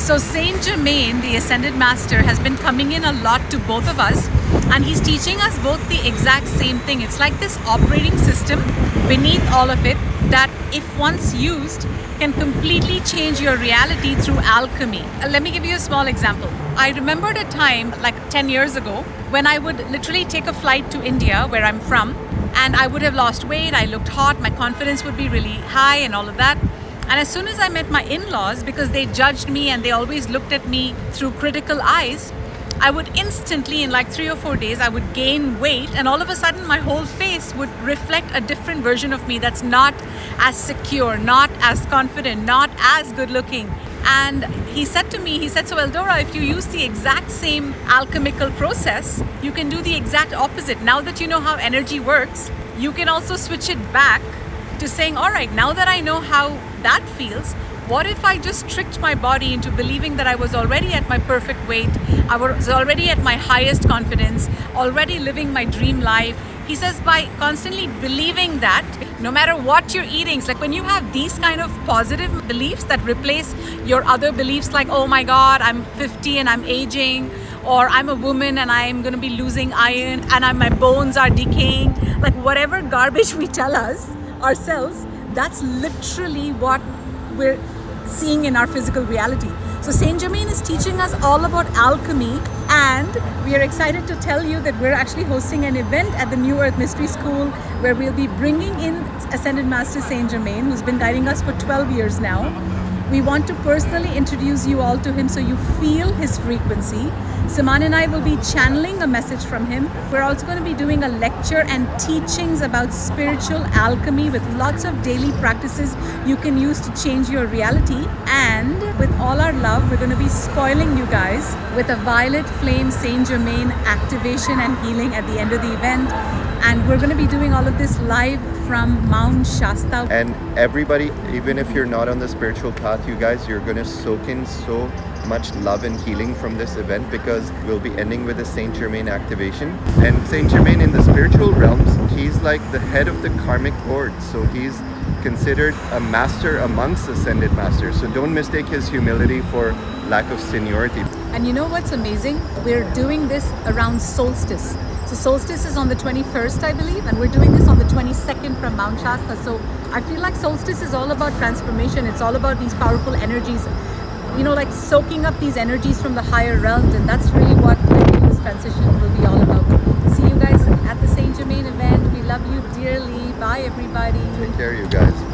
So Saint Germain, the Ascended Master, has been coming in a lot to both of us, and he's teaching us both the exact same thing. It's like this operating system beneath all of it that, if once used, can completely change your reality through alchemy. Let me give you a small example. I remembered a time like 10 years ago when I would literally take a flight to India, where I'm from, and I would have lost weight, I looked hot, my confidence would be really high and all of that. And as soon as I met my in-laws, because they judged me and they always looked at me through critical eyes, I would instantly, in like 3 or 4 days, I would gain weight, and all of a sudden my whole face would reflect a different version of me that's not as secure, not as confident, not as good looking. And he said to me, so Eldora, if you use the exact same alchemical process, you can do the exact opposite. Now that you know how energy works, you can also switch it back to saying, all right, now that I know how that feels, what if I just tricked my body into believing that I was already at my perfect weight, I was already at my highest confidence, already living my dream life. He says, by constantly believing that, no matter what you're eating, it's like when you have these kind of positive beliefs that replace your other beliefs, like, oh my God, I'm 50 and I'm aging, or I'm a woman and I'm going to be losing iron and my bones are decaying, like whatever garbage we tell ourselves, that's literally what we're seeing in our physical reality. So Saint Germain is teaching us all about alchemy, and we are excited to tell you that we're actually hosting an event at the New Earth Mystery School where we'll be bringing in Ascended Master Saint Germain, who's been guiding us for 12 years now. We want to personally introduce you all to him so you feel his frequency. Saman and I will be channeling a message from him. We're also going to be doing a lecture and teachings about spiritual alchemy with lots of daily practices you can use to change your reality. And with all our love, we're going to be spoiling you guys with a Violet Flame Saint Germain activation and healing at the end of the event. And we're going to be doing all of this live from Mount Shasta. And everybody, even if you're not on the spiritual path, you guys, you're going to soak in so much love and healing from this event, because we'll be ending with a Saint Germain activation. And Saint Germain, in the spiritual realms, he's like the head of the Karmic Board. So he's considered a master amongst ascended masters. So don't mistake his humility for lack of seniority. And you know what's amazing? We're doing this around solstice. So solstice is on the 21st, I believe, and we're doing this on the 22nd from Mount Shasta. So I feel like solstice is all about transformation. It's all about these powerful energies, you know, like soaking up these energies from the higher realms. And that's really what I feel this transition will be all about. See you guys at the Saint Germain event. We love you dearly. Bye, everybody. Take care, you guys.